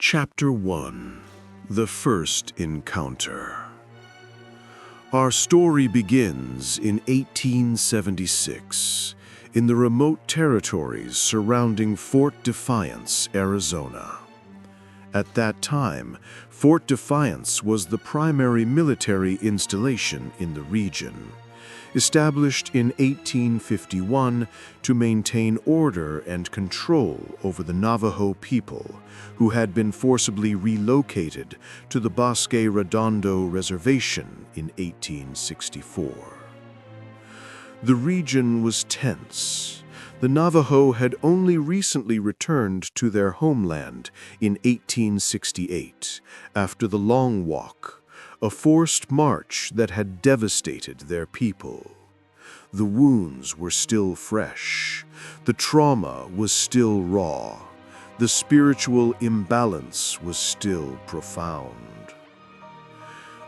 Chapter 1: The First Encounter. Our story begins in 1876 in the remote territories surrounding Fort Defiance, Arizona. At that time, Fort Defiance was the primary military installation in the region, established in 1851 to maintain order and control over the Navajo people who had been forcibly relocated to the Bosque Redondo Reservation in 1864. The region was tense. The Navajo had only recently returned to their homeland in 1868 after the Long Walk, a forced march that had devastated their people. The wounds were still fresh. The trauma was still raw. The spiritual imbalance was still profound.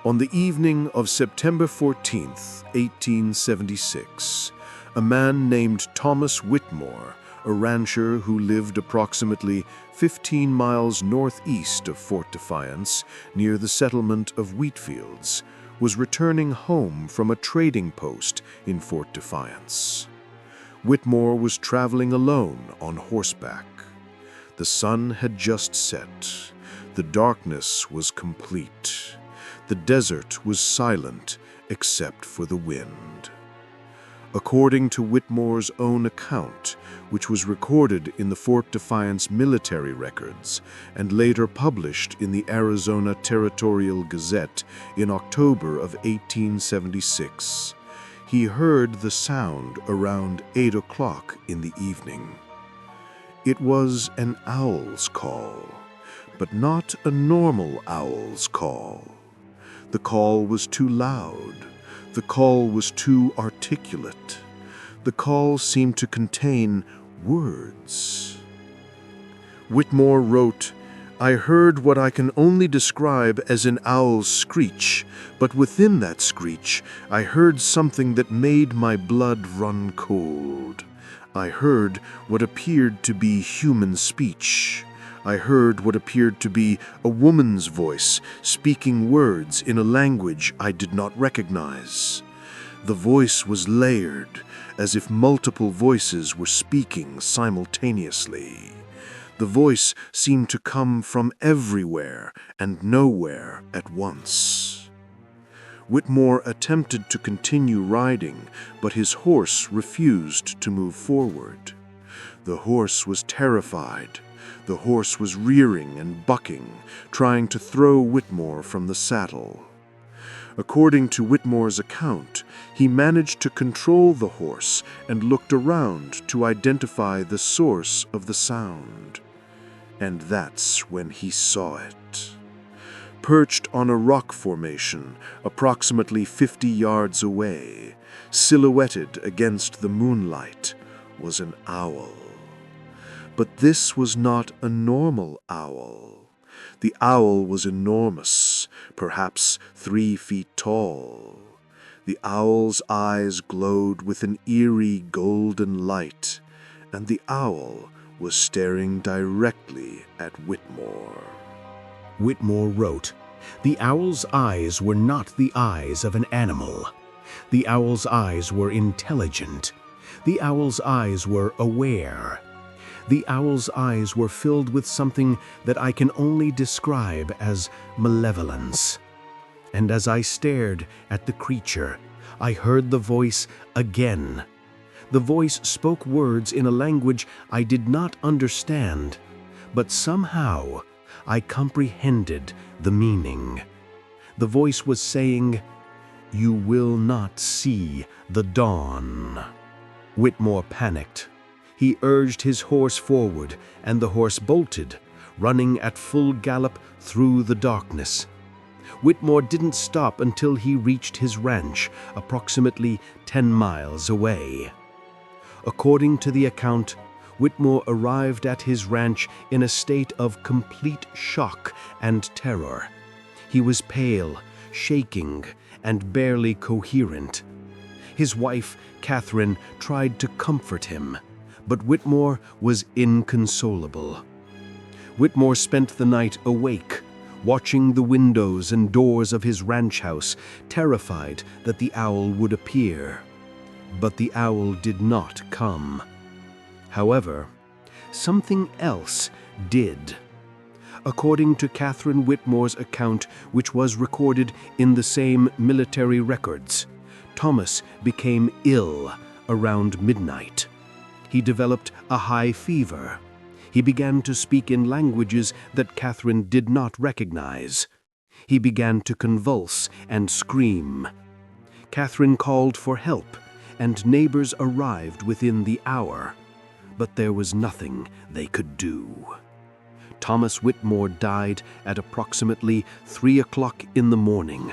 On the evening of September 14, 1876, a man named Thomas Whitmore, a rancher who lived approximately 15 miles northeast of Fort Defiance, near the settlement of Wheatfields, was returning home from a trading post in Fort Defiance. Whitmore was traveling alone on horseback. The sun had just set. The darkness was complete. The desert was silent except for the wind. According to Whitmore's own account, which was recorded in the Fort Defiance military records and later published in the Arizona Territorial Gazette in October of 1876, he heard the sound around 8 o'clock in the evening. It was an owl's call, but not a normal owl's call. The call was too loud. The call was too articulate. The call seemed to contain words. Whitmore wrote, "I heard what I can only describe as an owl's screech, but within that screech I heard something that made my blood run cold. I heard what appeared to be human speech. I heard what appeared to be a woman's voice speaking words in a language I did not recognize. The voice was layered, as if multiple voices were speaking simultaneously. The voice seemed to come from everywhere and nowhere at once." Whitmore attempted to continue riding, but his horse refused to move forward. The horse was terrified. The horse was rearing and bucking, trying to throw Whitmore from the saddle. According to Whitmore's account, he managed to control the horse and looked around to identify the source of the sound. And that's when he saw it. Perched on a rock formation approximately 50 yards away, silhouetted against the moonlight, was an owl. But this was not a normal owl. The owl was enormous, perhaps 3 feet tall. The owl's eyes glowed with an eerie golden light, and the owl was staring directly at Whitmore. Whitmore wrote, "The owl's eyes were not the eyes of an animal. The owl's eyes were intelligent. The owl's eyes were aware. The owl's eyes were filled with something that I can only describe as malevolence. And as I stared at the creature, I heard the voice again. The voice spoke words in a language I did not understand, but somehow I comprehended the meaning. The voice was saying, 'You will not see the dawn.'" Whitmore panicked. He urged his horse forward, and the horse bolted, running at full gallop through the darkness. Whitmore didn't stop until he reached his ranch, approximately 10 miles away. According to the account, Whitmore arrived at his ranch in a state of complete shock and terror. He was pale, shaking, and barely coherent. His wife, Catherine, tried to comfort him, but Whitmore was inconsolable. Whitmore spent the night awake, watching the windows and doors of his ranch house, terrified that the owl would appear. But the owl did not come. However, something else did. According to Catherine Whitmore's account, which was recorded in the same military records, Thomas became ill around midnight. He developed a high fever. He began to speak in languages that Catherine did not recognize. He began to convulse and scream. Catherine called for help, and neighbors arrived within the hour. But there was nothing they could do. Thomas Whitmore died at approximately 3 o'clock in the morning,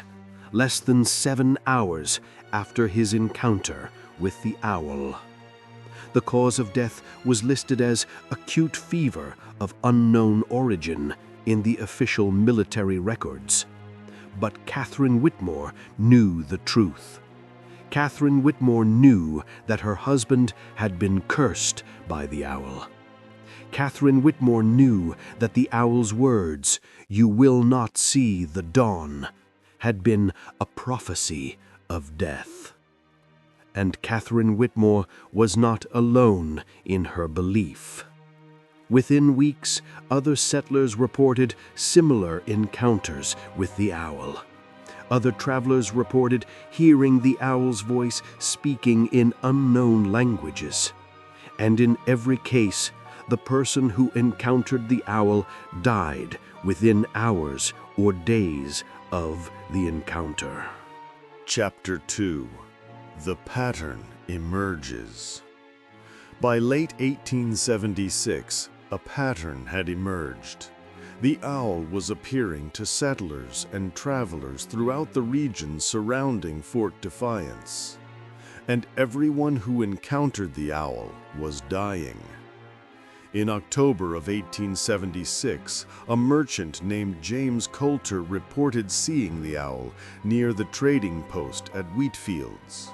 less than 7 hours after his encounter with the owl. The cause of death was listed as acute fever of unknown origin in the official military records. But Catherine Whitmore knew the truth. Catherine Whitmore knew that her husband had been cursed by the owl. Catherine Whitmore knew that the owl's words, "You will not see the dawn," had been a prophecy of death. And Catherine Whitmore was not alone in her belief. Within weeks, other settlers reported similar encounters with the owl. Other travelers reported hearing the owl's voice speaking in unknown languages. And in every case, the person who encountered the owl died within hours or days of the encounter. Chapter 2. The pattern emerges. By late 1876, a pattern had emerged. The owl was appearing to settlers and travelers throughout the region surrounding Fort Defiance, and everyone who encountered the owl was dying. In October of 1876, a merchant named James Coulter reported seeing the owl near the trading post at Wheatfields.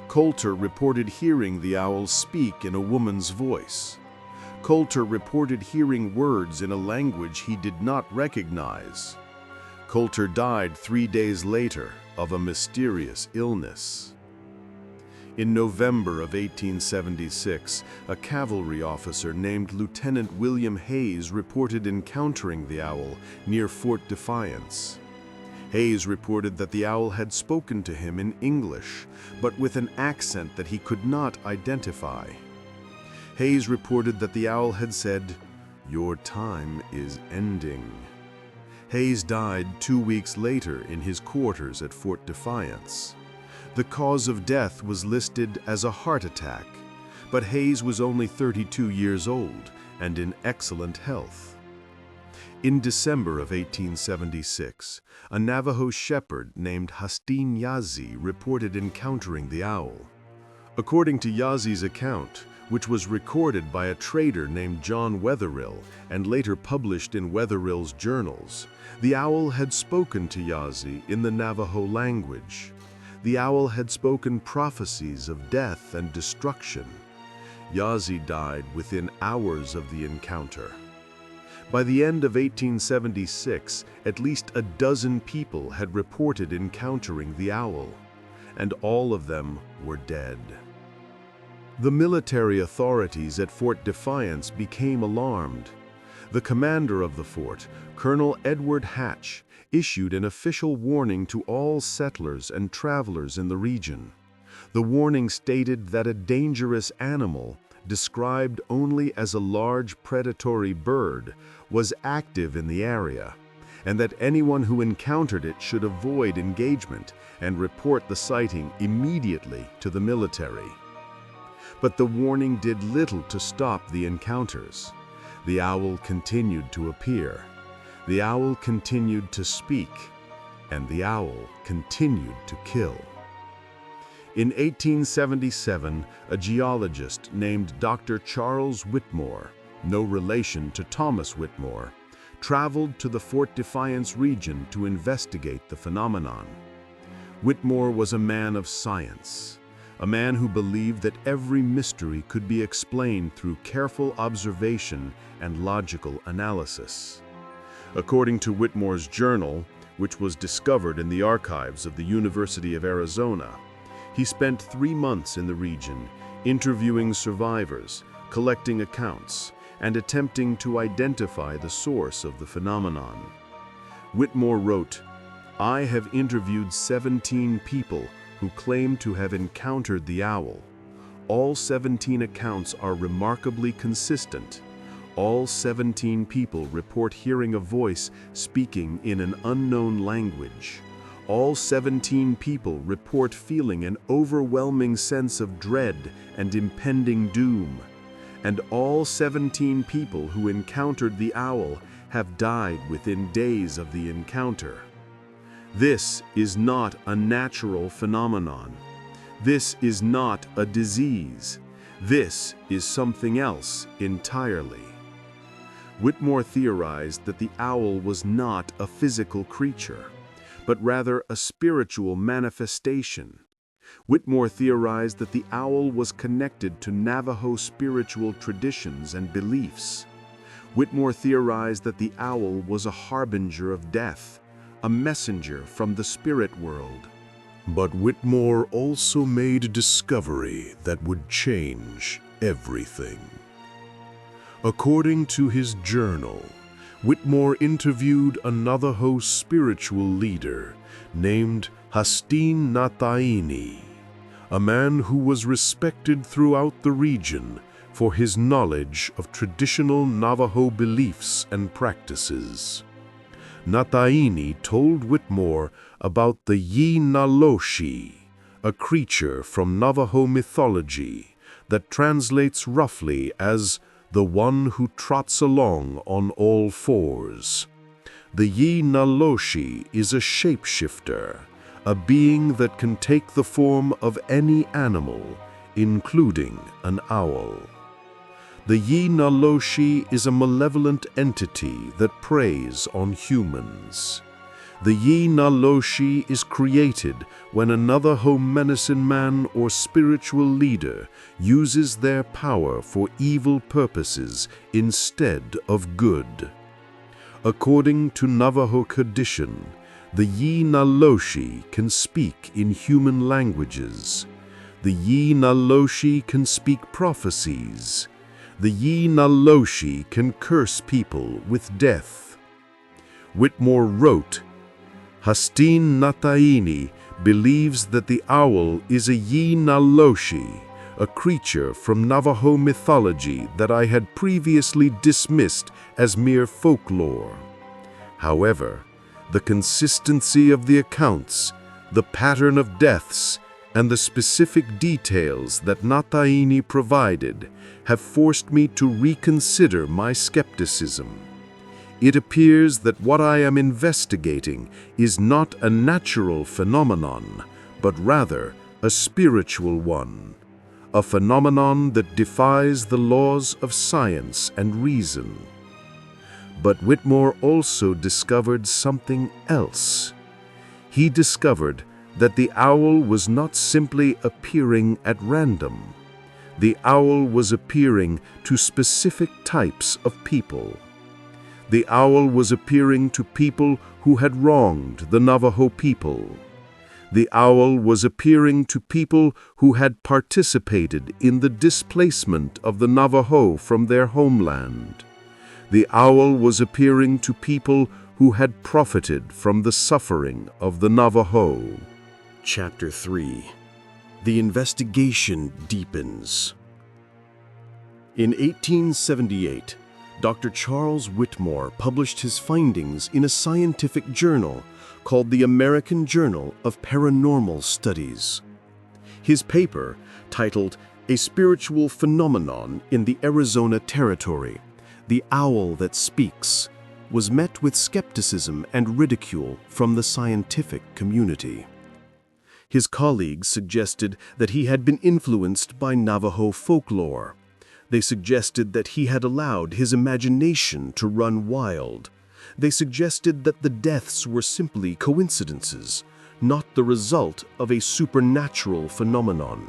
Coulter reported hearing the owl speak in a woman's voice. Coulter reported hearing words in a language he did not recognize. Coulter died 3 days later of a mysterious illness. In November of 1876, a cavalry officer named Lieutenant William Hayes reported encountering the owl near Fort Defiance. Hayes reported that the owl had spoken to him in English, but with an accent that he could not identify. Hayes reported that the owl had said, "Your time is ending." Hayes died 2 weeks later in his quarters at Fort Defiance. The cause of death was listed as a heart attack, but Hayes was only 32 years old and in excellent health. In December of 1876, a Navajo shepherd named Hastine Yazzie reported encountering the owl. According to Yazzie's account, which was recorded by a trader named John Wetherill and later published in Wetherill's journals, the owl had spoken to Yazzie in the Navajo language. The owl had spoken prophecies of death and destruction. Yazzie died within hours of the encounter. By the end of 1876, at least a dozen people had reported encountering the owl, and all of them were dead. The military authorities at Fort Defiance became alarmed. The commander of the fort, Colonel Edward Hatch, issued an official warning to all settlers and travelers in the region. The warning stated that a dangerous animal, described only as a large predatory bird, was active in the area, and that anyone who encountered it should avoid engagement and report the sighting immediately to the military. But the warning did little to stop the encounters. The owl continued to appear. The owl continued to speak, and the owl continued to kill. In 1877, a geologist named Dr. Charles Whitmore, no relation to Thomas Whitmore, traveled to the Fort Defiance region to investigate the phenomenon. Whitmore was a man of science, a man who believed that every mystery could be explained through careful observation and logical analysis. According to Whitmore's journal, which was discovered in the archives of the University of Arizona, he spent 3 months in the region, interviewing survivors, collecting accounts, and attempting to identify the source of the phenomenon. Whitmore wrote, "I have interviewed 17 people who claim to have encountered the owl. All 17 accounts are remarkably consistent. All 17 people report hearing a voice speaking in an unknown language. All 17 people report feeling an overwhelming sense of dread and impending doom. And all 17 people who encountered the owl have died within days of the encounter. This is not a natural phenomenon. This is not a disease. This is something else entirely." Whitmore theorized that the owl was not a physical creature, but rather a spiritual manifestation. Whitmore theorized that the owl was connected to Navajo spiritual traditions and beliefs. Whitmore theorized that the owl was a harbinger of death, a messenger from the spirit world. But Whitmore also made a discovery that would change everything. According to his journal, Whitmore interviewed a Navajo spiritual leader named Hastin Nataini, a man who was respected throughout the region for his knowledge of traditional Navajo beliefs and practices. Nataini told Whitmore about the Yi-Naloshi, a creature from Navajo mythology that translates roughly as the one who trots along on all fours. The Yi-Naloshi is a shapeshifter, a being that can take the form of any animal, including an owl. The Yi-Naloshi is a malevolent entity that preys on humans. The Yi-Naloshi is created when another medicine man or spiritual leader uses their power for evil purposes instead of good. According to Navajo tradition, the Yi-Naloshi can speak in human languages. The Yi-Naloshi can speak prophecies. The Yi-Naloshi can curse people with death. Whitmore wrote, "Hastin Nataini believes that the owl is a Yi-Naloshi, a creature from Navajo mythology that I had previously dismissed as mere folklore. However, the consistency of the accounts, the pattern of deaths, and the specific details that Nataini provided have forced me to reconsider my skepticism. It appears that what I am investigating is not a natural phenomenon, but rather a spiritual one, a phenomenon that defies the laws of science and reason." But Whitmore also discovered something else. He discovered that the owl was not simply appearing at random. The owl was appearing to specific types of people. The owl was appearing to people who had wronged the Navajo people. The owl was appearing to people who had participated in the displacement of the Navajo from their homeland. The owl was appearing to people who had profited from the suffering of the Navajo. Chapter 3. The investigation deepens. In 1878, Dr. Charles Whitmore published his findings in a scientific journal called the American Journal of Paranormal Studies. His paper, titled "A Spiritual Phenomenon in the Arizona Territory, The Owl That Speaks," was met with skepticism and ridicule from the scientific community. His colleagues suggested that he had been influenced by Navajo folklore. They suggested that he had allowed his imagination to run wild. They suggested that the deaths were simply coincidences, not the result of a supernatural phenomenon.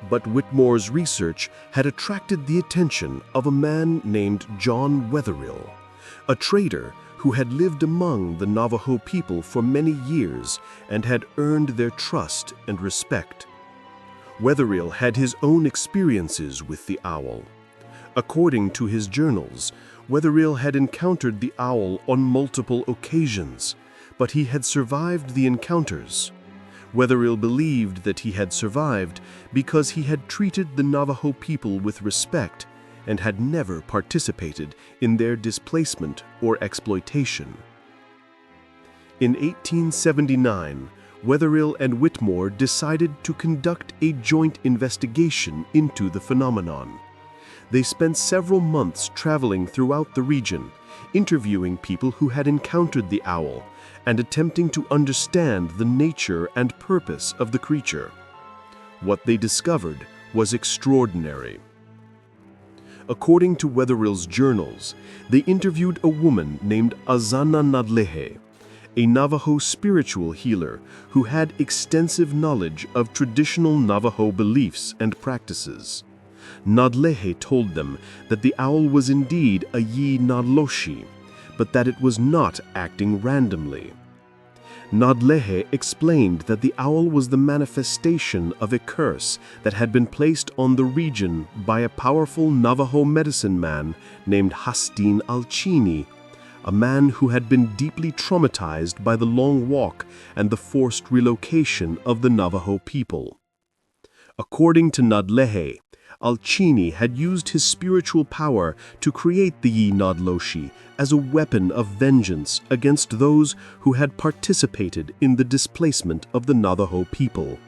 But Whitmore's research had attracted the attention of a man named John Wetherill, a trader who had lived among the Navajo people for many years and had earned their trust and respect. Wetherill had his own experiences with the owl. According to his journals, Wetherill had encountered the owl on multiple occasions, but he had survived the encounters. Wetherill believed that he had survived because he had treated the Navajo people with respect and had never participated in their displacement or exploitation. In 1879, Wetherill and Whitmore decided to conduct a joint investigation into the phenomenon. They spent several months traveling throughout the region, interviewing people who had encountered the owl and attempting to understand the nature and purpose of the creature. What they discovered was extraordinary. According to Wetherill's journals, they interviewed a woman named Azana Nadlehe, a Navajo spiritual healer who had extensive knowledge of traditional Navajo beliefs and practices. Nadlehe told them that the owl was indeed a Yi Nadloshi, but that it was not acting randomly. Nadlehe explained that the owl was the manifestation of a curse that had been placed on the region by a powerful Navajo medicine man named Hastin Alchini, a man who had been deeply traumatized by the long walk and the forced relocation of the Navajo people. According to Nadlehe, Alchini had used his spiritual power to create the Yi Nadloshi as a weapon of vengeance against those who had participated in the displacement of the Navajo people.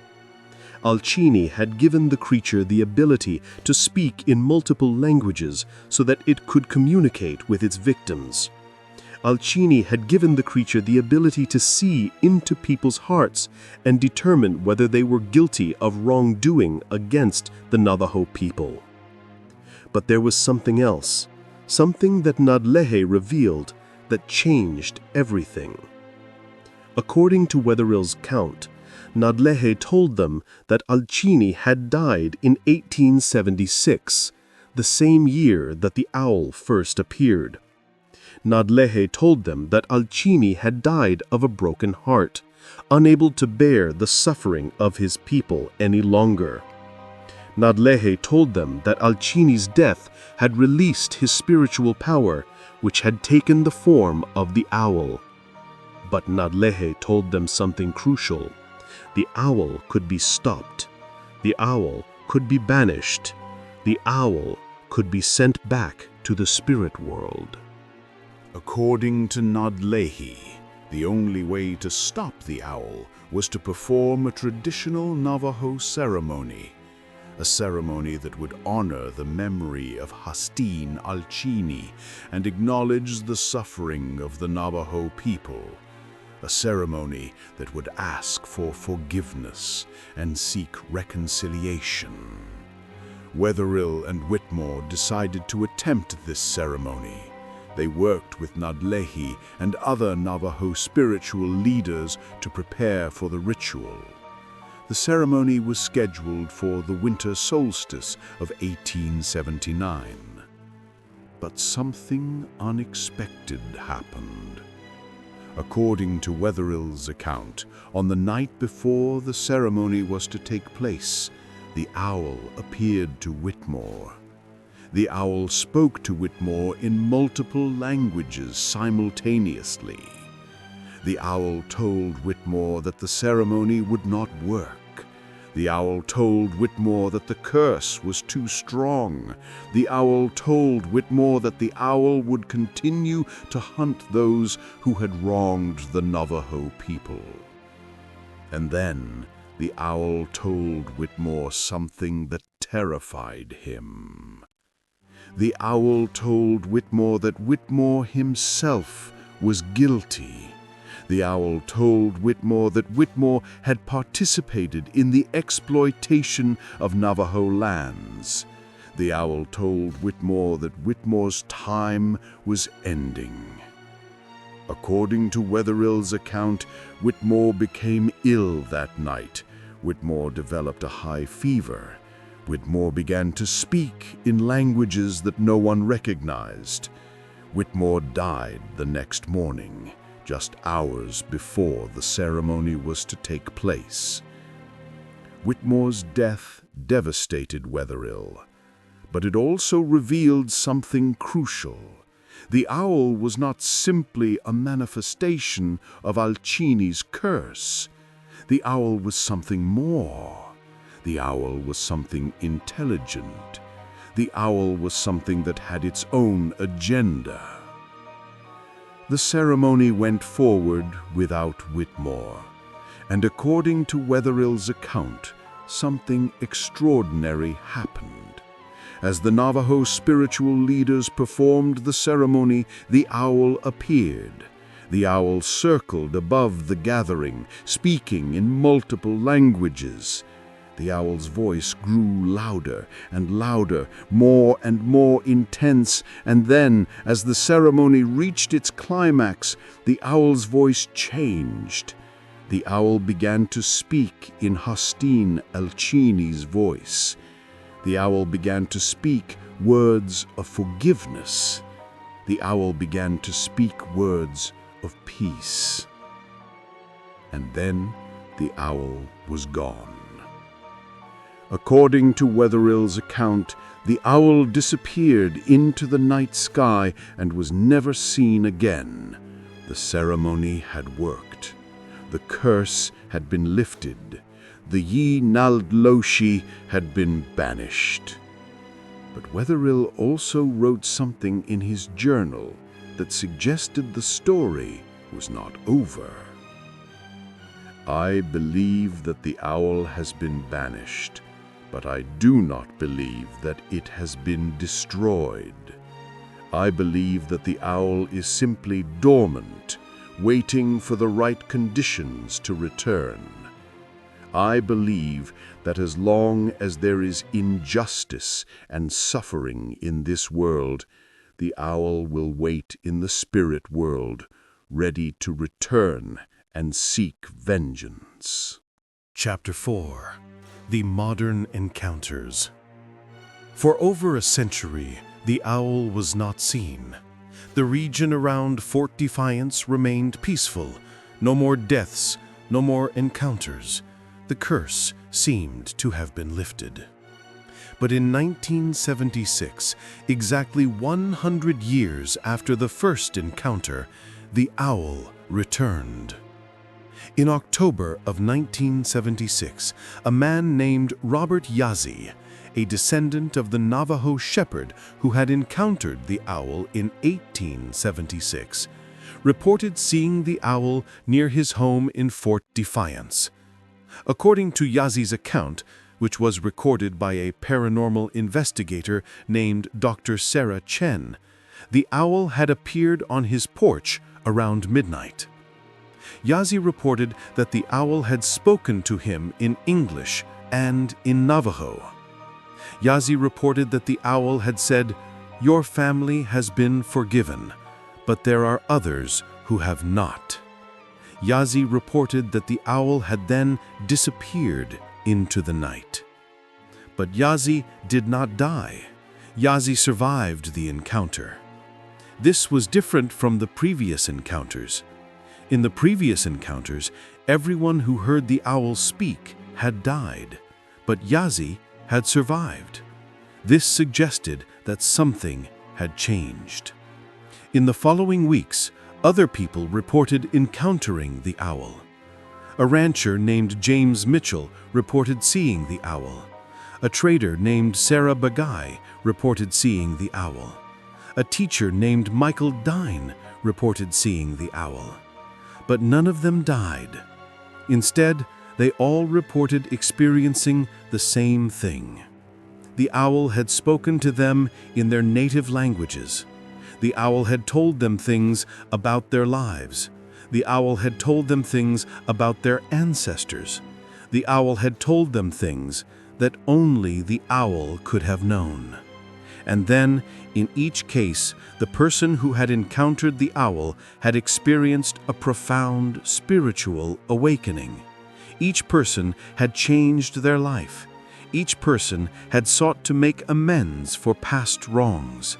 Alchini had given the creature the ability to speak in multiple languages so that it could communicate with its victims. Alchini had given the creature the ability to see into people's hearts and determine whether they were guilty of wrongdoing against the Navajo people. But there was something else, something that Nadlehe revealed that changed everything. According to Wetherill's count, Nadlehe told them that Alchini had died in 1876, the same year that the owl first appeared. Nadlehe told them that Alchini had died of a broken heart, unable to bear the suffering of his people any longer. Nadlehe told them that Alchini's death had released his spiritual power, which had taken the form of the owl. But Nadlehe told them something crucial. The owl could be stopped. The owl could be banished. The owl could be sent back to the spirit world. According to Nadlehe, the only way to stop the owl was to perform a traditional Navajo ceremony, a ceremony that would honor the memory of Hastin Alchini and acknowledge the suffering of the Navajo people, a ceremony that would ask for forgiveness and seek reconciliation. Wetherill and Whitmore decided to attempt this ceremony. They worked with Nadlehe and other Navajo spiritual leaders to prepare for the ritual. The ceremony was scheduled for the winter solstice of 1879. But something unexpected happened. According to Wetherill's account, on the night before the ceremony was to take place, the owl appeared to Whitmore. The owl spoke to Whitmore in multiple languages simultaneously. The owl told Whitmore that the ceremony would not work. The owl told Whitmore that the curse was too strong. The owl told Whitmore that the owl would continue to hunt those who had wronged the Navajo people. And then the owl told Whitmore something that terrified him. The owl told Whitmore that Whitmore himself was guilty. The owl told Whitmore that Whitmore had participated in the exploitation of Navajo lands. The owl told Whitmore that Whitmore's time was ending. According to Wetherill's account, Whitmore became ill that night. Whitmore developed a high fever. Whitmore began to speak in languages that no one recognized. Whitmore died the next morning, just hours before the ceremony was to take place. Whitmore's death devastated Wetherill, but it also revealed something crucial. The owl was not simply a manifestation of Alcini's curse. The owl was something more. The owl was something intelligent. The owl was something that had its own agenda. The ceremony went forward without Whitmore, and according to Wetherill's account, something extraordinary happened. As the Navajo spiritual leaders performed the ceremony, the owl appeared. The owl circled above the gathering, speaking in multiple languages. The owl's voice grew louder and louder, more and more intense, and then, as the ceremony reached its climax, the owl's voice changed. The owl began to speak in Hostine Alcini's voice. The owl began to speak words of forgiveness. The owl began to speak words of peace. And then the owl was gone. According to Wetherill's account, the owl disappeared into the night sky and was never seen again. The ceremony had worked. The curse had been lifted. The Yi Naldloshi had been banished. But Wetherill also wrote something in his journal that suggested the story was not over. I believe that the owl has been banished, but I do not believe that it has been destroyed. I believe that the owl is simply dormant, waiting for the right conditions to return. I believe that as long as there is injustice and suffering in this world, the owl will wait in the spirit world, ready to return and seek vengeance. Chapter 4. The Modern Encounters. For over a century, the owl was not seen. The region around Fort Defiance remained peaceful. No more deaths, no more encounters. The curse seemed to have been lifted. But in 1976, exactly 100 years after the first encounter, the owl returned. In October of 1976, a man named Robert Yazzie, a descendant of the Navajo shepherd who had encountered the owl in 1876, reported seeing the owl near his home in Fort Defiance. According to Yazzie's account, which was recorded by a paranormal investigator named Dr. Sarah Chen, the owl had appeared on his porch around midnight. Yazzie reported that the owl had spoken to him in English and in Navajo. Yazzie reported that the owl had said, "Your family has been forgiven, but there are others who have not." Yazzie reported that the owl had then disappeared into the night. But Yazzie did not die. Yazzie survived the encounter. This was different from the previous encounters. In the previous encounters, everyone who heard the owl speak had died, but Yazzie had survived. This suggested that something had changed. In the following weeks, other people reported encountering the owl. A rancher named James Mitchell reported seeing the owl. A trader named Sarah Bagay reported seeing the owl. A teacher named Michael Dine reported seeing the owl. But none of them died. Instead, they all reported experiencing the same thing. The owl had spoken to them in their native languages. The owl had told them things about their lives. The owl had told them things about their ancestors. The owl had told them things that only the owl could have known. And then, in each case, the person who had encountered the owl had experienced a profound spiritual awakening. Each person had changed their life. Each person had sought to make amends for past wrongs.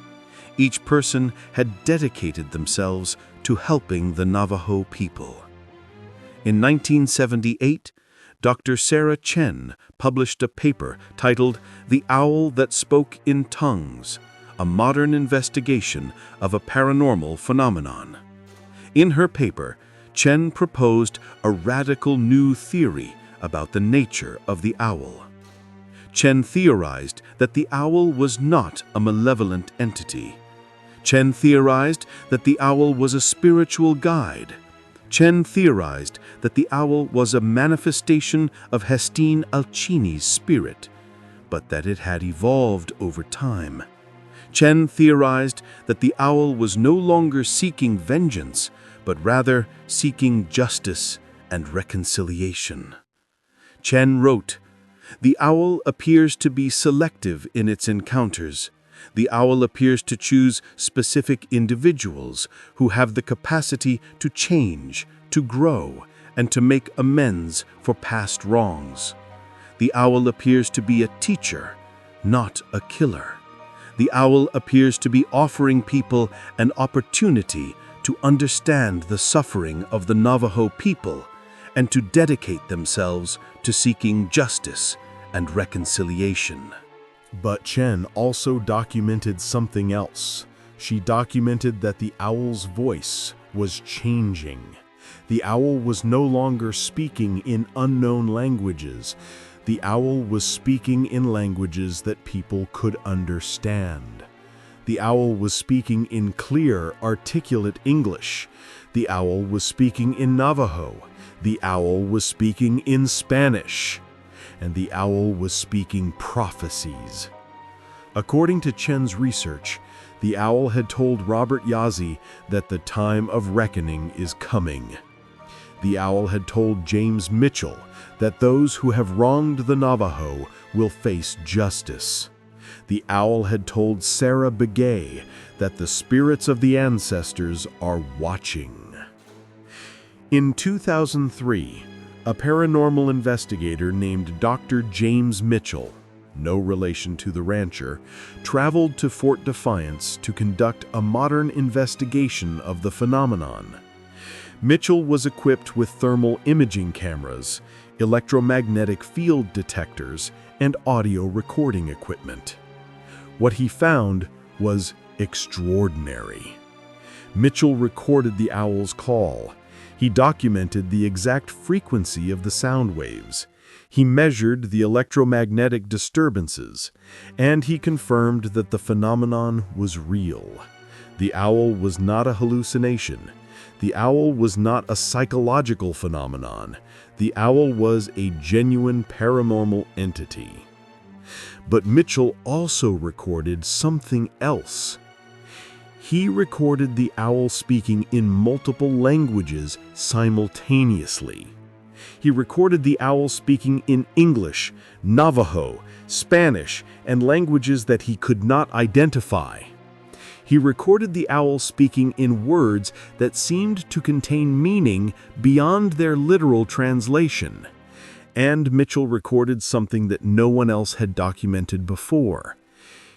Each person had dedicated themselves to helping the Navajo people. In 1978, Dr. Sarah Chen published a paper titled "The Owl That Spoke in Tongues: A Modern Investigation of a Paranormal Phenomenon." In her paper, Chen proposed a radical new theory about the nature of the owl. Chen theorized that the owl was not a malevolent entity. Chen theorized that the owl was a spiritual guide. Chen theorized that the owl was a manifestation of Hestine Alcini's spirit, but that it had evolved over time. Chen theorized that the owl was no longer seeking vengeance, but rather seeking justice and reconciliation. Chen wrote, "The owl appears to be selective in its encounters. The owl appears to choose specific individuals who have the capacity to change, to grow, and to make amends for past wrongs. The owl appears to be a teacher, not a killer. The owl appears to be offering people an opportunity to understand the suffering of the Navajo people and to dedicate themselves to seeking justice and reconciliation." But Chen also documented something else. She documented that the owl's voice was changing. The owl was no longer speaking in unknown languages. The owl was speaking in languages that people could understand. The owl was speaking in clear, articulate English. The owl was speaking in Navajo. The owl was speaking in Spanish. And the owl was speaking prophecies. According to Chen's research, the owl had told Robert Yazzie that the time of reckoning is coming. The owl had told James Mitchell that those who have wronged the Navajo will face justice. The owl had told Sarah Begay that the spirits of the ancestors are watching. In 2003, a paranormal investigator named Dr. James Mitchell, no relation to the rancher, traveled to Fort Defiance to conduct a modern investigation of the phenomenon. Mitchell was equipped with thermal imaging cameras, electromagnetic field detectors, and audio recording equipment. What he found was extraordinary. Mitchell recorded the owl's call. He documented the exact frequency of the sound waves. He measured the electromagnetic disturbances, and he confirmed that the phenomenon was real. The owl was not a hallucination. The owl was not a psychological phenomenon. The owl was a genuine paranormal entity. But Mitchell also recorded something else. He recorded the owl speaking in multiple languages simultaneously. He recorded the owl speaking in English, Navajo, Spanish, and languages that he could not identify. He recorded the owl speaking in words that seemed to contain meaning beyond their literal translation. And Mitchell recorded something that no one else had documented before.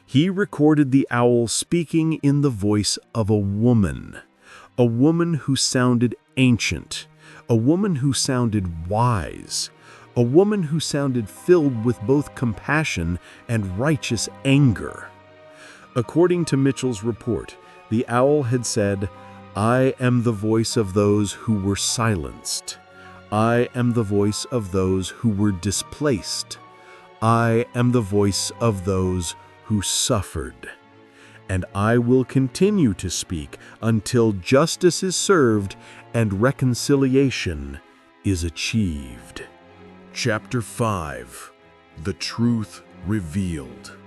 He recorded the owl speaking in the voice of a woman who sounded ancient, a woman who sounded wise, a woman who sounded filled with both compassion and righteous anger. According to Mitchell's report, the owl had said, "I am the voice of those who were silenced. I am the voice of those who were displaced. I am the voice of those who suffered. And I will continue to speak until justice is served and reconciliation is achieved." Chapter 5. The Truth Revealed.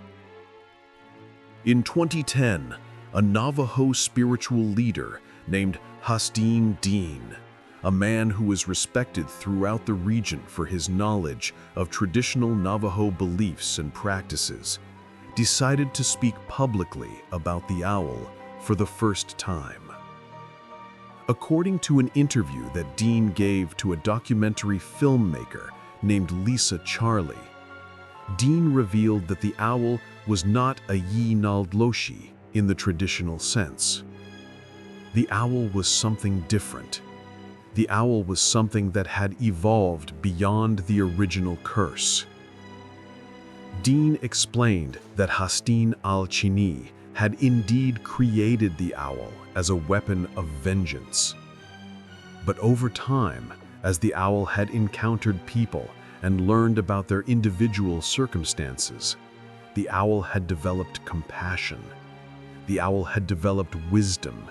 In 2010, a Navajo spiritual leader named Hastine Dean, a man who is respected throughout the region for his knowledge of traditional Navajo beliefs and practices, decided to speak publicly about the owl for the first time. According to an interview that Dean gave to a documentary filmmaker named Lisa Charlie, Dean revealed that the owl was not a yi-naldloshi in the traditional sense. The owl was something different. The owl was something that had evolved beyond the original curse. Dean explained that Hastin al-Chini had indeed created the owl as a weapon of vengeance. But over time, as the owl had encountered people and learned about their individual circumstances, the owl had developed compassion. The owl had developed wisdom.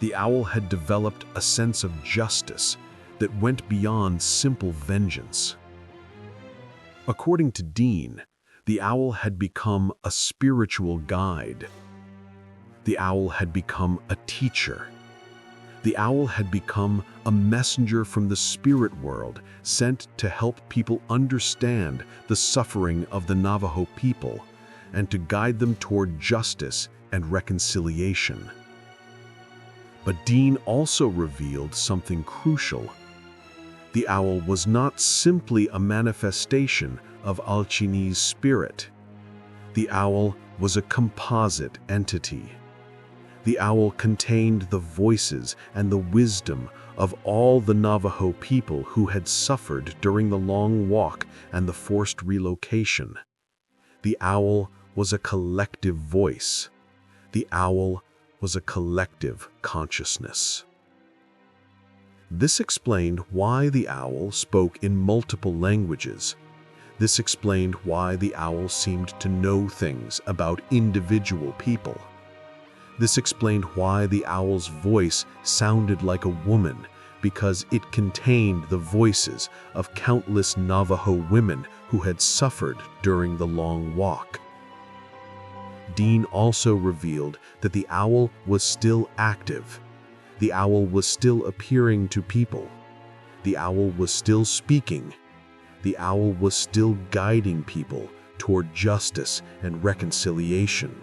The owl had developed a sense of justice that went beyond simple vengeance. According to Dean, the owl had become a spiritual guide. The owl had become a teacher. The owl had become a messenger from the spirit world sent to help people understand the suffering of the Navajo people and to guide them toward justice and reconciliation. But Dean also revealed something crucial. The owl was not simply a manifestation of Alchini's spirit. The owl was a composite entity. The owl contained the voices and the wisdom of all the Navajo people who had suffered during the long walk and the forced relocation. The owl was a collective voice. The owl was a collective consciousness. This explained why the owl spoke in multiple languages. This explained why the owl seemed to know things about individual people. This explained why the owl's voice sounded like a woman, because it contained the voices of countless Navajo women who had suffered during the long walk. Dean also revealed that the owl was still active. The owl was still appearing to people. The owl was still speaking. The owl was still guiding people toward justice and reconciliation.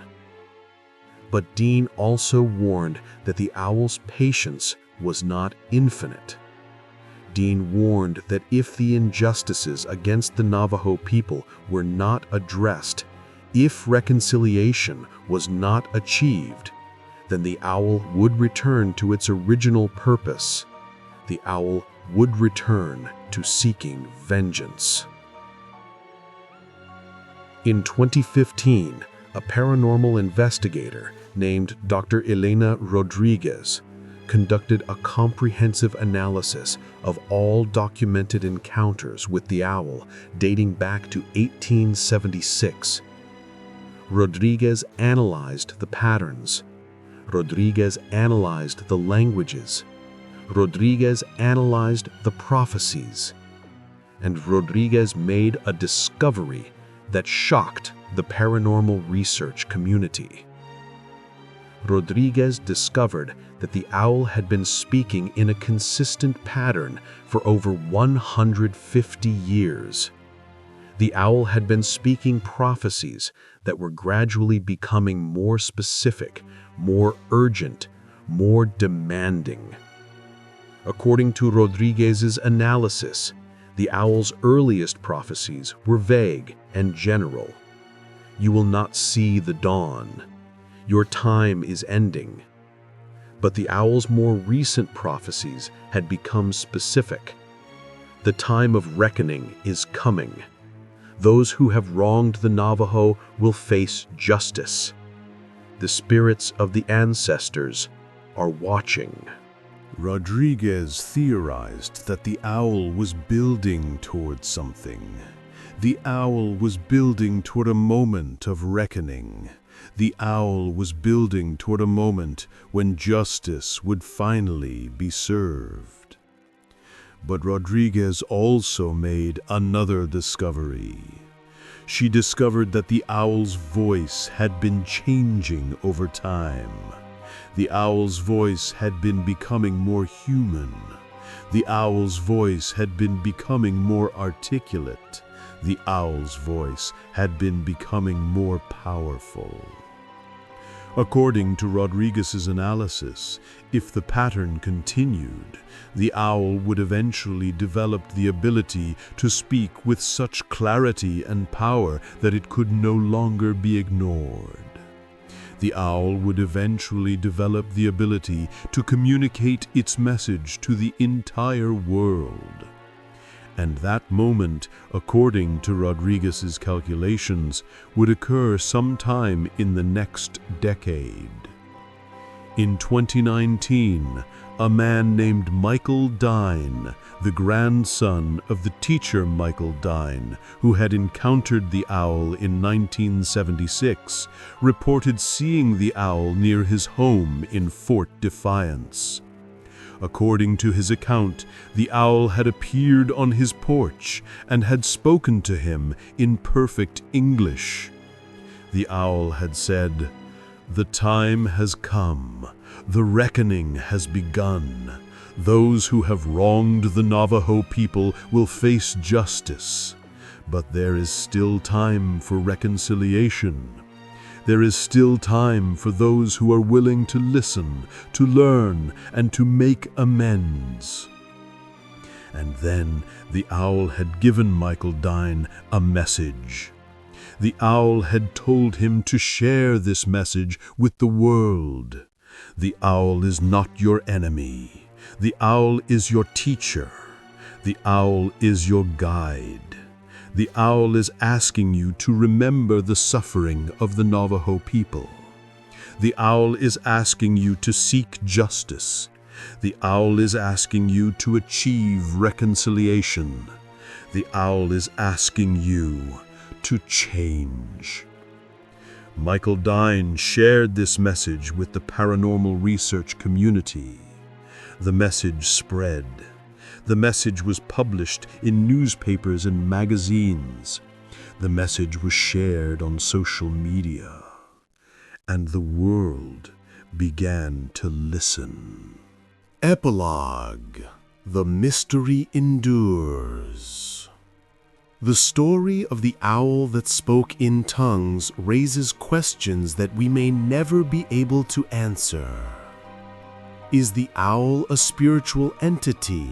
But Dean also warned that the owl's patience was not infinite. Dean warned that if the injustices against the Navajo people were not addressed, if reconciliation was not achieved, then the owl would return to its original purpose. The owl would return to seeking vengeance. In 2015, a paranormal investigator named Dr. Elena Rodriguez conducted a comprehensive analysis of all documented encounters with the owl dating back to 1876. Rodriguez analyzed the patterns. Rodriguez analyzed the languages. Rodriguez analyzed the prophecies. And Rodriguez made a discovery that shocked the paranormal research community. Rodriguez discovered that the owl had been speaking in a consistent pattern for over 150 years. The owl had been speaking prophecies that were gradually becoming more specific, more urgent, more demanding. According to Rodriguez's analysis, the owl's earliest prophecies were vague and general. You will not see the dawn. Your time is ending. But the owl's more recent prophecies had become specific. The time of reckoning is coming. Those who have wronged the Navajo will face justice. The spirits of the ancestors are watching. Rodriguez theorized that the owl was building toward something. The owl was building toward a moment of reckoning. The owl was building toward a moment when justice would finally be served. But Rodriguez also made another discovery. She discovered that the owl's voice had been changing over time. The owl's voice had been becoming more human. The owl's voice had been becoming more articulate. The owl's voice had been becoming more powerful. According to Rodriguez's analysis, if the pattern continued, the owl would eventually develop the ability to speak with such clarity and power that it could no longer be ignored. The owl would eventually develop the ability to communicate its message to the entire world. And that moment, according to Rodriguez's calculations, would occur sometime in the next decade. In 2019, a man named Michael Dine, the grandson of the teacher Michael Dine, who had encountered the owl in 1976, reported seeing the owl near his home in Fort Defiance. According to his account, the owl had appeared on his porch and had spoken to him in perfect English. The owl had said, "The time has come. The reckoning has begun. Those who have wronged the Navajo people will face justice. But there is still time for reconciliation. There is still time for those who are willing to listen, to learn, and to make amends." And then the owl had given Michael Dine a message. The owl had told him to share this message with the world. The owl is not your enemy. The owl is your teacher. The owl is your guide. The owl is asking you to remember the suffering of the Navajo people. The owl is asking you to seek justice. The owl is asking you to achieve reconciliation. The owl is asking you to change. Michael Dine shared this message with the paranormal research community. The message spread. The message was published in newspapers and magazines. The message was shared on social media. And the world began to listen. Epilogue. The mystery endures. The story of the owl that spoke in tongues raises questions that we may never be able to answer. Is the owl a spiritual entity?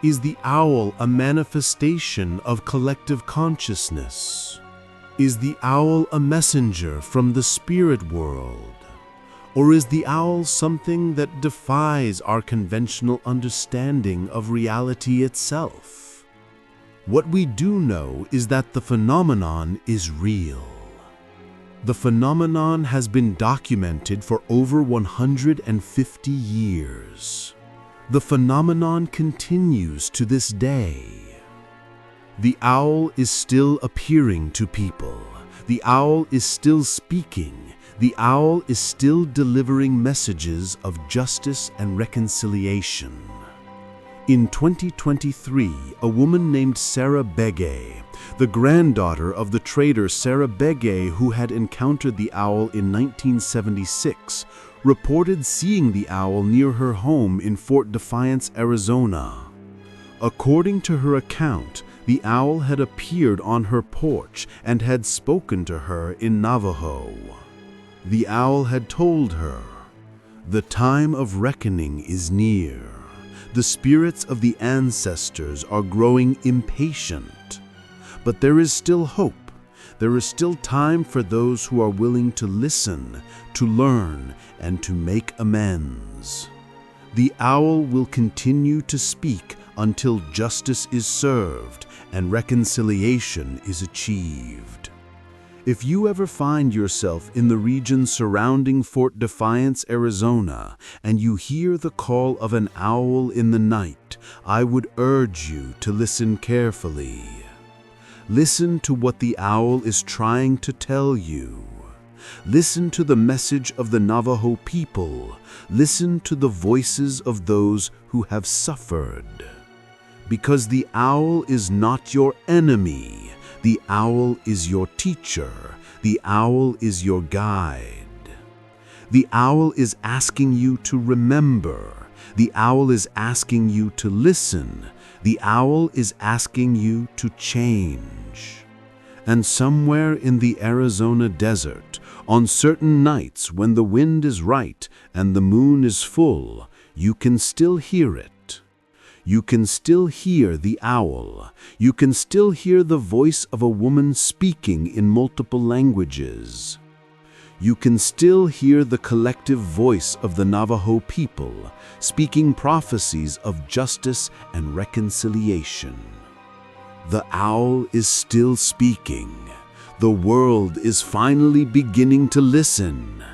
Is the owl a manifestation of collective consciousness? Is the owl a messenger from the spirit world? Or is the owl something that defies our conventional understanding of reality itself? What we do know is that the phenomenon is real. The phenomenon has been documented for over 150 years. The phenomenon continues to this day. The owl is still appearing to people. The owl is still speaking. The owl is still delivering messages of justice and reconciliation. In 2023, a woman named Sarah Begay, the granddaughter of the trader Sarah Begay who had encountered the owl in 1976, reported seeing the owl near her home in Fort Defiance, Arizona. According to her account, the owl had appeared on her porch and had spoken to her in Navajo. The owl had told her, "The time of reckoning is near. The spirits of the ancestors are growing impatient. But there is still hope. There is still time for those who are willing to listen, to learn, and to make amends. The owl will continue to speak until justice is served and reconciliation is achieved." If you ever find yourself in the region surrounding Fort Defiance, Arizona, and you hear the call of an owl in the night, I would urge you to listen carefully. Listen to what the owl is trying to tell you. Listen to the message of the Navajo people. Listen to the voices of those who have suffered. Because the owl is not your enemy. The owl is your teacher. The owl is your guide. The owl is asking you to remember. The owl is asking you to listen. The owl is asking you to change. And somewhere in the Arizona desert, On certain nights when the wind is right and the moon is full, you can still hear it. You can still hear the owl. You can still hear the voice of a woman speaking in multiple languages. You can still hear the collective voice of the Navajo people, speaking prophecies of justice and reconciliation. The owl is still speaking. The world is finally beginning to listen.